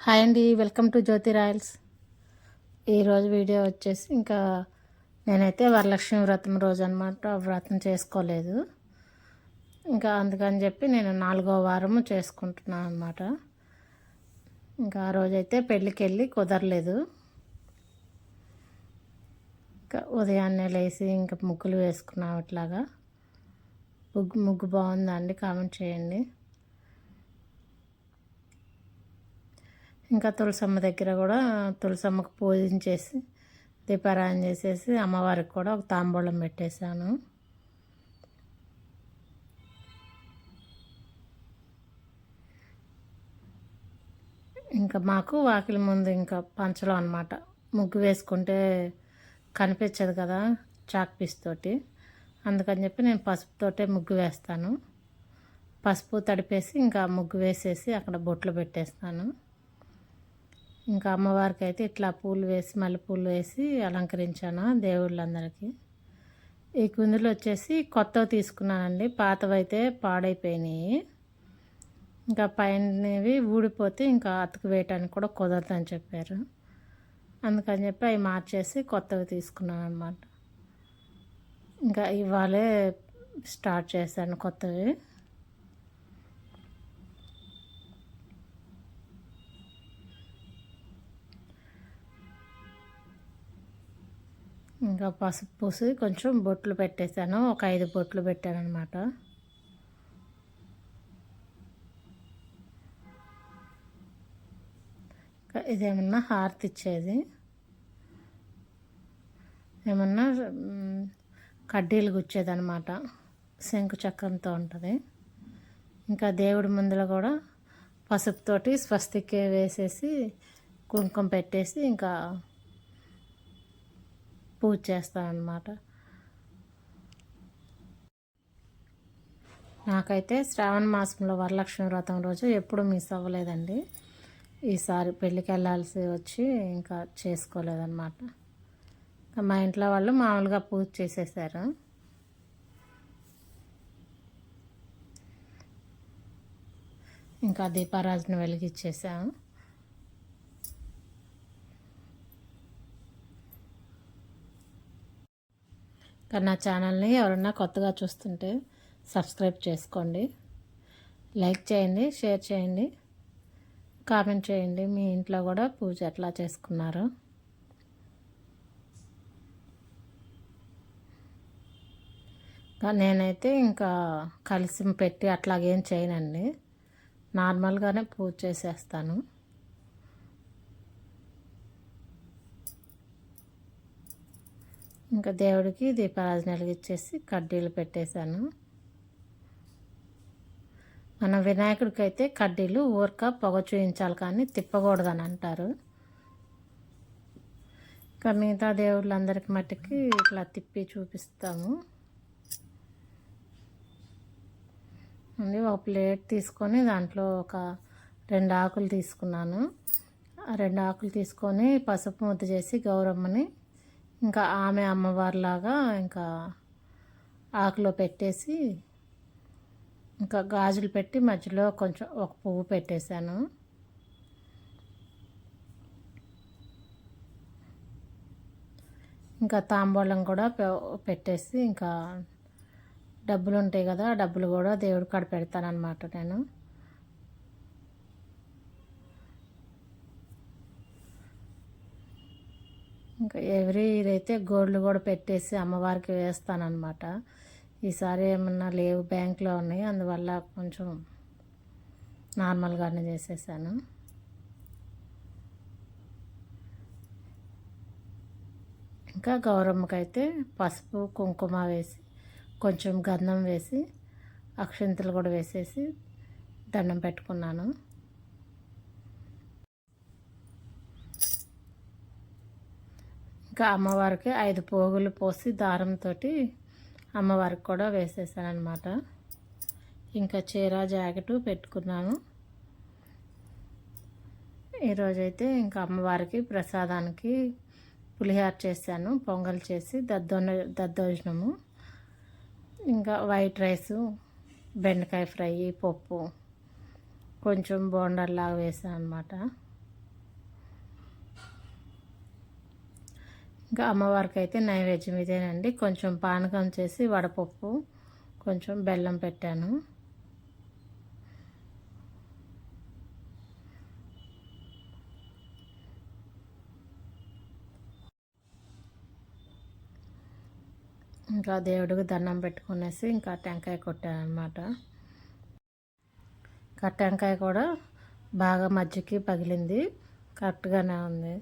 Hi అండి, welcome to Jyothi Royals. ఈరోజు video వచ్చేసి ఇంకా నేనైతే వరలక్ష్మి వ్రతం రోజు అనమాట వ్రతం చేసుకోలేదు. ఇంకా అందుకని చెప్పి నేను 4వ వారము చేసుకుంటున్నాను అనమాట. ఇంకా ఆ రోజైతే పెళ్ళికి వెళ్ళి కుదరలేదు. ఇంకా ఉదయాన్నే లేచి ఇంకా ముగ్గులు వేసుకున్నాం. ఇట్లాగా ముగ్గు బాగుందండి, కామెంట్ చేయండి. ఇంకా తులసమ్మ దగ్గర కూడా తులసమ్మకు పూజించేసి దీపారాయణ చేసేసి అమ్మవారికి కూడా ఒక తాంబూలం పెట్టేశాను. ఇంకా మాకు వాకిలి ముందు ఇంకా పంచలో అనమాట ముగ్గు వేసుకుంటే కనిపించదు కదా చాక్ పీస్ తోటి, అందుకని చెప్పి నేను పసుపుతోటే ముగ్గు వేస్తాను. పసుపు తడిపేసి ఇంకా ముగ్గు వేసేసి అక్కడ బొట్లు పెట్టేస్తాను. ఇంకా అమ్మవారికి అయితే ఇట్లా పూలు వేసి మల్లెపూలు వేసి అలంకరించాను దేవుళ్ళందరికీ. ఈ కుందులు వచ్చేసి కొత్తవి తీసుకున్నానండి, పాతవైతే పాడైపోయినాయి. ఇంకా పైనవి ఊడిపోతే ఇంకా అతుకు వేయటానికి కూడా కుదరదని చెప్పారు. అందుకని చెప్పి అవి మార్చేసి కొత్తవి తీసుకున్నాను అనమాట. ఇంకా ఇవాళే స్టార్ట్ చేశాను కొత్తవి. ఇంకా పసుపు పూసి కొంచెం బొట్లు పెట్టేశాను, ఒక 5 బొట్లు పెట్టాను అనమాట. ఇదేమన్నా హారతి ఇచ్చేది, ఏమన్నా కడ్డీలు గుచ్చేదనమాట, శంకు చక్రంతో ఉంటుంది. ఇంకా దేవుడి ముందులో కూడా పసుపుతోటి స్వస్తికే వేసేసి కుంకుమ పెట్టేసి ఇంకా పూజ చేస్తానన్నమాట. నాకైతే శ్రావణ మాసంలో వరలక్ష్మి వ్రతం రోజు ఎప్పుడు మిస్ అవ్వలేదండి. ఈసారి పెళ్ళికి వెళ్ళాల్సి వచ్చి ఇంకా చేసుకోలేదన్నమాట. మా ఇంట్లో వాళ్ళు మామూలుగా పూజ చేసేసారు. ఇంకా దీపారాజును వెలిగించేసాము. కానీ నా ఛానల్ని ఎవరన్నా కొత్తగా చూస్తుంటే సబ్స్క్రైబ్ చేసుకోండి, లైక్ చేయండి, షేర్ చేయండి, కామెంట్ చేయండి. మీ ఇంట్లో కూడా పూజ ఎట్లా చేసుకున్నారు. నేనైతే ఇంకా కలిసి పెట్టి అట్లాగేం చేయనండి, నార్మల్గానే పూజ చేసేస్తాను. ఇంకా దేవుడికి దీపారాజన వెలిగించేసి కడ్డీలు పెట్టేశాను. మన వినాయకుడికి అయితే కడ్డీలు ఊరక పొగ చూయించాలి కానీ తిప్పకూడదని అంటారు. ఇంకా మిగతా దేవుళ్ళందరికి మట్టికి ఇట్లా తిప్పి చూపిస్తాము. ఒక ప్లేట్ తీసుకొని దాంట్లో ఒక 2 ఆకులు తీసుకున్నాను. ఆ 2 ఆకులు తీసుకొని పసుపు ముద్ద చేసి గౌరమ్మని ఇంకా ఆమె అమ్మవారిలాగా ఇంకా ఆకులో పెట్టేసి ఇంకా గాజులు పెట్టి మధ్యలో కొంచెం ఒక పువ్వు పెట్టేశాను. ఇంకా తాంబూలం కూడా పెట్టేసి ఇంకా డబ్బులు ఉంటాయి కదా, డబ్బులు కూడా దేవుడి కాడ పెడతానన్నమాట నేను. ఇంకా ఎవ్రీ ఇయర్ అయితే గోల్డ్ కూడా పెట్టేసి అమ్మవారికి వేస్తానన్నమాట. ఈసారి ఏమన్నా లేవు, బ్యాంక్లో ఉన్నాయి, అందువల్ల కొంచెం నార్మల్గానే చేసేసాను. ఇంకా గౌరమ్మకైతే పసుపు కుంకుమ వేసి కొంచెం గంధం వేసి అక్షంతలు కూడా వేసేసి దండం పెట్టుకున్నాను. ఇంకా అమ్మవారికి 5 పోగులు పోసి దారంతో అమ్మవారికి కూడా వేసేసాను అనమాట. ఇంకా చీర జాకెట్ పెట్టుకున్నాను. ఈరోజైతే ఇంకా అమ్మవారికి ప్రసాదానికి పులిహార చేశాను, పొంగల్ చేసి దద్దోజనము, ఇంకా వైట్ రైసు, బెండకాయ ఫ్రై, పప్పు, కొంచెం బోండాల్లాగా వేసాను అనమాట. ఇంకా అమ్మవారికి అయితే నైవేద్యం ఇదేనండి. కొంచెం పానకం చేసి వడపప్పు, కొంచెం బెల్లం పెట్టాను. ఇంకా దేవుడికి దండం పెట్టుకునేసి ఇంకా టెంకాయ కొట్టాను అనమాట. ఇంకా టెంకాయ కూడా బాగా మధ్యకి పగిలింది, కరెక్ట్గానే ఉంది.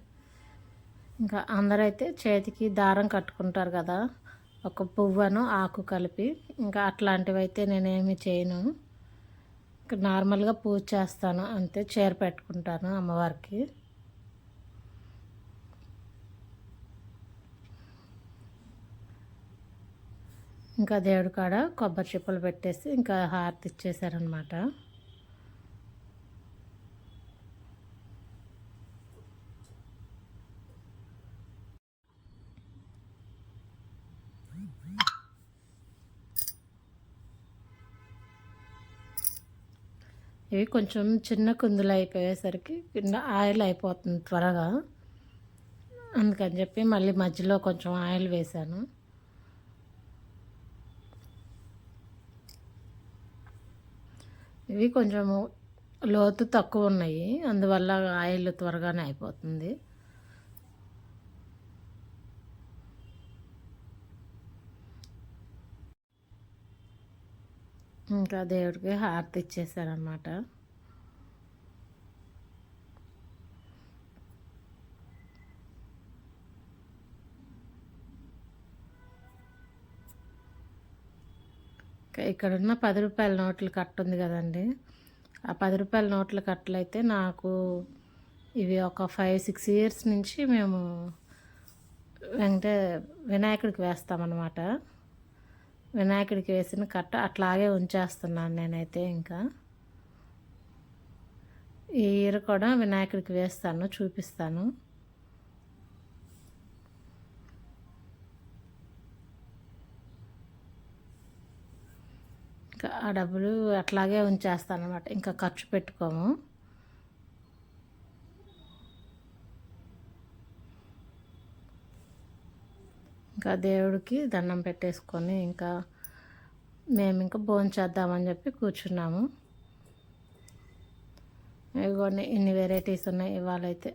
ఇంకా అందరైతే చేతికి దారం కట్టుకుంటారు కదా, ఒక పువ్వును ఆకు కలిపి. ఇంకా అట్లాంటివి అయితే నేనేమి చేయను. ఇంకా నార్మల్గా పూజ చేస్తాను అంతే, చీర పెట్టుకుంటాను అమ్మవారికి. ఇంకా దేవుడి కాడ కొబ్బరి చిప్పలు పెట్టేసి ఇంకా హారతి ఇచ్చేసారనమాట. ఇవి కొంచెం చిన్న కుందులు అయిపోయేసరికి కింద ఆయిల్ అయిపోతుంది త్వరగా, అందుకని చెప్పి మళ్ళీ మధ్యలో కొంచెం ఆయిల్ వేసాను. ఇవి కొంచెం లోతు తక్కువ ఉన్నాయి, అందువల్ల ఆయిల్ త్వరగానే అయిపోతుంది. ఇంకా దేవుడికి హారతి ఇచ్చేసారనమాట. ఇక్కడున్న 10 రూపాయల నోట్ల కట్ట ఉంది కదండి, ఆ 10 రూపాయల నోట్ల కట్టలు అయితే నాకు ఇవి ఒక 5-6 ఇయర్స్ నుంచి మేము వినాయకుడికి వేస్తామన్నమాట. వినాయకుడికి వేసిన కట్ట అట్లాగే ఉంచేస్తున్నాను నేనైతే. ఇంకా ఈ ఇయర్ కూడా వినాయకుడికి వేస్తాను, చూపిస్తాను. ఇంకా ఆ డబ్బులు అట్లాగే ఉంచేస్తాను అనమాట, ఇంకా ఖర్చు పెట్టుకోము. ఇంకా దేవుడికి దండం పెట్టేసుకొని ఇంకా మేము ఇంకా భోంచేద్దామని చెప్పి కూర్చున్నాము. ఇవన్నీ ఇన్ని వెరైటీస్ ఉన్నాయి ఇవాళైతే.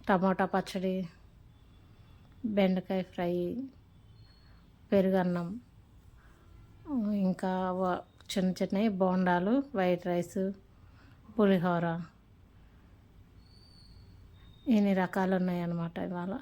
టమాటా పచ్చడి, బెండకాయ ఫ్రై, పెరుగన్నం, ఇంకా చిన్న చిన్నవి బోండాలు, వైట్ రైస్, పులిహోర, ఇన్ని రకాలు ఉన్నాయి అన్నమాట ఇవాళ.